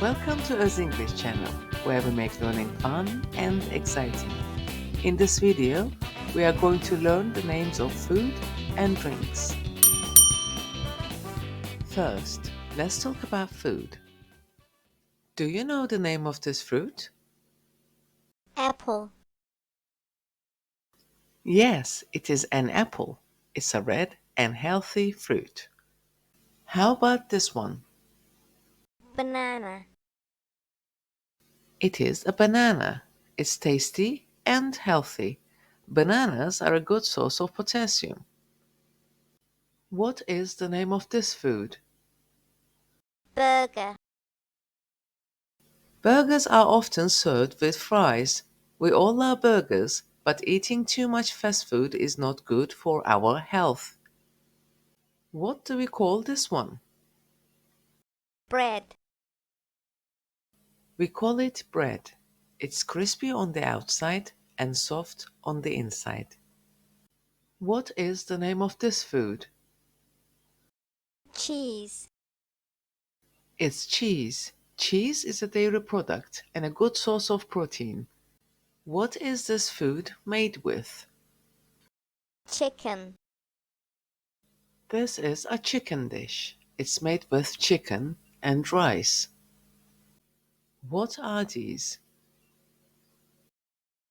Welcome to Us English channel, where we make learning fun and exciting. In this video, we are going to learn the names of food and drinks. First, let's talk about food. Do you know the name of this fruit? Apple, Yes, it is an apple. It's a red and healthy fruit. How about this one? banana, It is a banana. It's tasty and healthy. Bananas are a good source of potassium. What is the name of this food? burger, Burgers are often served with fries. We all love burgers, but eating too much fast food is not good for our health. What do we call this one? bread, We call it bread. It's crispy on the outside and soft on the inside. What is the name of this food? cheese, It's cheese. Cheese is a dairy product and a good source of protein. What is this food made with? chicken, This is a chicken dish. It's made with chicken and rice. What are these?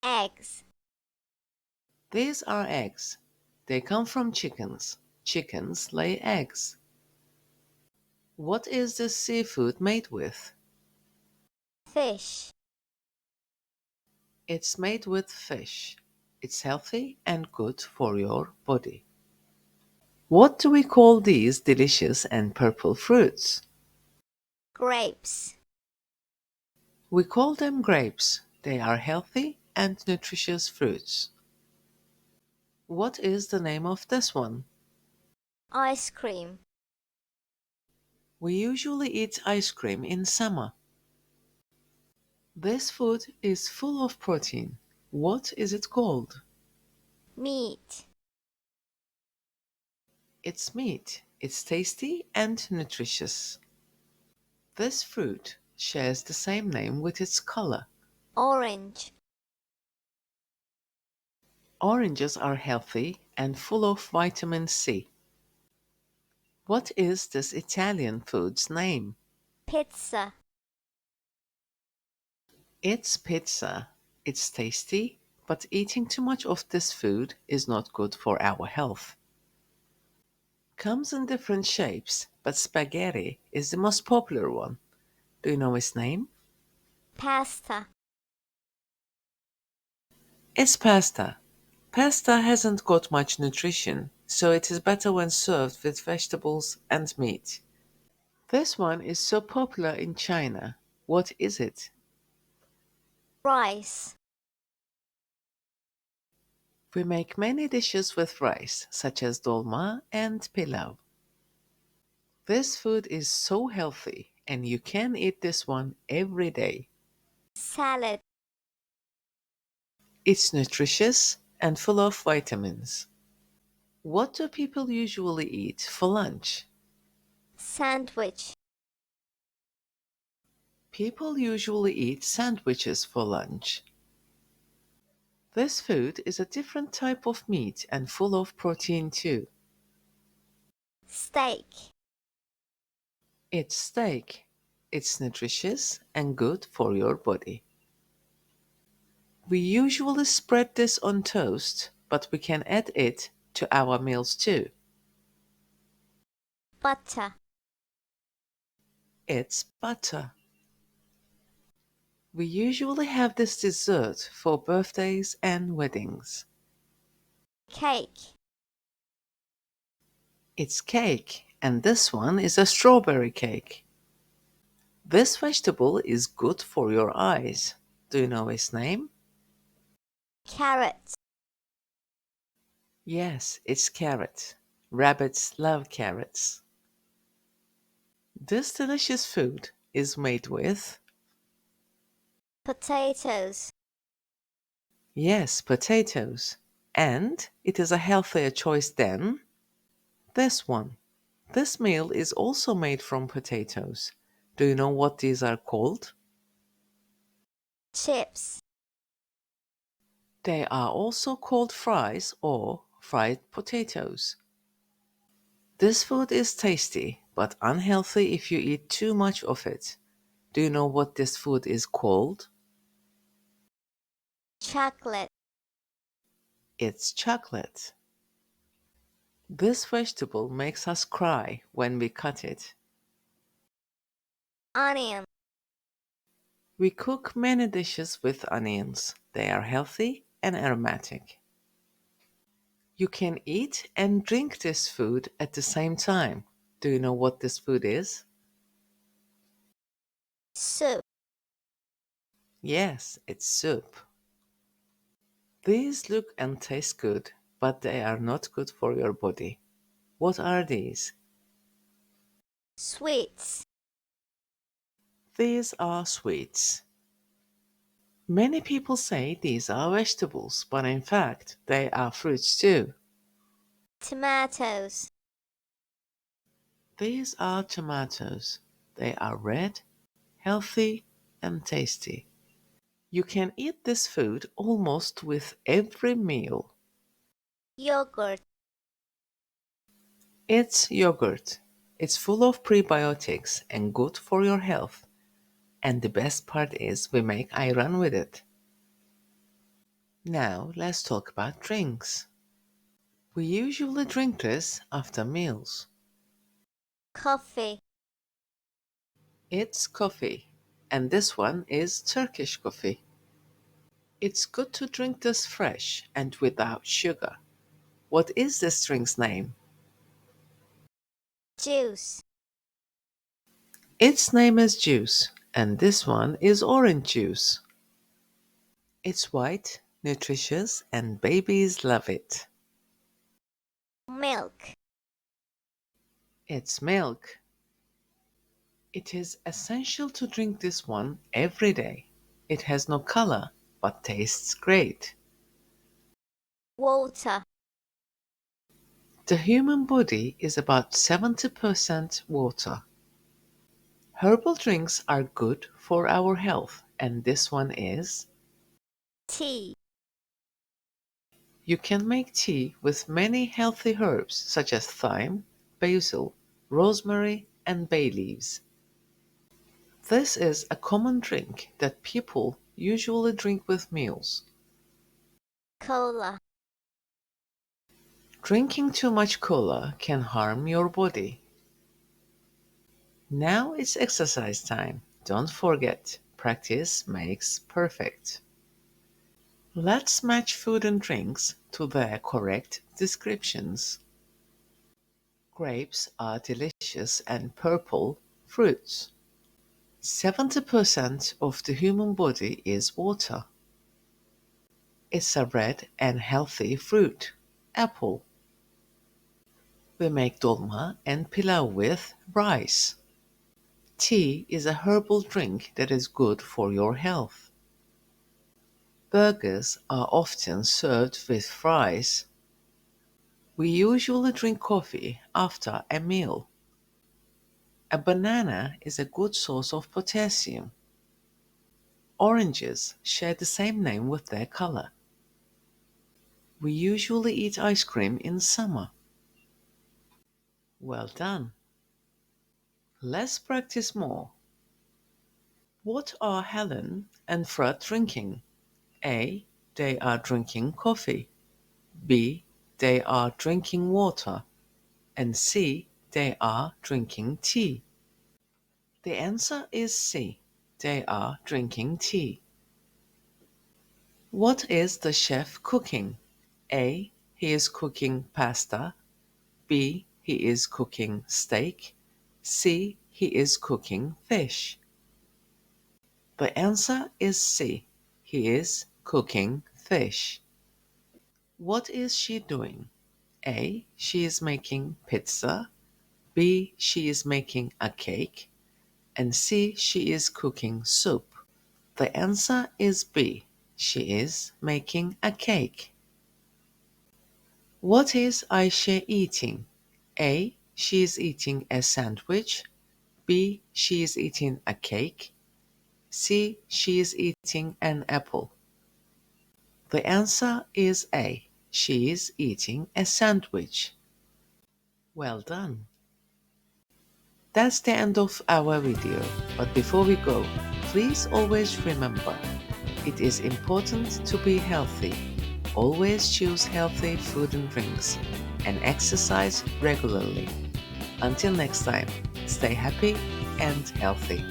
eggs, These are eggs. They come from chickens. Chickens lay eggs. What is this seafood made with? fish, It's made with fish. It's healthy and good for your body. What do we call these delicious and purple fruits? grapes, We call them grapes. They are healthy and nutritious fruits. What is the name of this one? ice cream, We usually eat ice cream in summer. This food is full of protein. What is it called? meat, It's meat. It's tasty and nutritious. This fruit shares the same name with its color. orange, Oranges are healthy and full of vitamin C. What is this Italian food's name? pizza, It's pizza. It's tasty, but eating too much of this food is not good for our health. Comes in different shapes, but spaghetti is the most popular one. Do you know its name? pasta, It's pasta. Pasta hasn't got much nutrition, so it is better when served with vegetables and meat. This one is so popular in China. What is it? rice, We make many dishes with rice, such as dolma and pilau. This food is so healthy, and you can eat this one every day. salad, It's nutritious and full of vitamins. What do people usually eat for lunch? sandwich, People usually eat sandwiches for lunch. This food is a different type of meat and full of protein too. steak, It's steak. It's nutritious and good for your body. We usually spread this on toast, but we can add it to our meals too. butter, It's butter. We usually have this dessert for birthdays and weddings. cake, It's cake, and this one is a strawberry cake. This vegetable is good for your eyes. Do you know its name? carrot, Yes, it's carrot. Rabbits love carrots. This delicious food is made with, potatoes, yes, potatoes. And it is a healthier choice than this one. This meal is also made from potatoes. Do you know what these are called? Chips. They are also called fries or fried potatoes. This food is tasty but unhealthy if you eat too much of it. Do you know what this food is called? Chocolate. It's chocolate. This vegetable makes us cry when we cut it. Onion. We cook many dishes with onions. They are healthy and aromatic. You can eat and drink this food at the same time. Do you know what this food is? Soup. Yes, it's soup. These look and taste good, but they are not good for your body. What are these? Sweets. These are sweets. Many people say these are vegetables, but in fact, they are fruits too. Tomatoes. These are tomatoes. They are red, healthy, and tasty. You can eat this food almost with every meal. Yogurt. It's yogurt. It's full of prebiotics and good for your health. And the best part is we make iron with it. Now let's talk about drinks. We usually drink this after meals. Coffee. It's coffee, and this one is Turkish coffee. It's good to drink this fresh and without sugar. What is this drink's name? Juice. Its name is juice, and this one is orange juice. It's white, nutritious, and babies love it. Milk. It's milk. It is essential to drink this one every day. It has no color, but tastes great. Water. The human body is about 70% water. Herbal drinks are good for our health, and this one is. Tea. You can make tea with many healthy herbs such as thyme, basil, rosemary, and bay leaves. This is a common drink that people usually drink with meals. Cola. Drinking too much cola can harm your body. Now it's exercise time. Don't forget, practice makes perfect. Let's match food and drinks to their correct descriptions. Grapes are delicious and purple fruits. 70% of the human body is water. It's a red and healthy fruit. Apple. We make dolma and pilau with rice. Tea is a herbal drink that is good for your health. Burgers are often served with fries. We usually drink coffee after a meal. A banana is a good source of potassium. Oranges share the same name with their color. We usually eat ice cream in summer. Well done. Let's practice more. What are Helen and Fred drinking? A. They are drinking coffee. B. They are drinking water. And C. They are drinking tea. The answer is C. They are drinking tea. What is the chef cooking? A. He is cooking pasta. B. He is cooking steak. C. He is cooking fish. The answer is C. He is cooking fish. What is she doing? A. She is making pizza. B. She is making a cake. And C. She is cooking soup. The answer is B. She is making a cake. What is Ayşe eating? A. She is eating a sandwich. B. She is eating a cake. C. She is eating an apple. The answer is A. She is eating a sandwich. Well done. That's the end of our video. But before we go, please always remember, it is important to be healthy. Always choose healthy food and drinks and exercise regularly. Until next time, stay happy and healthy.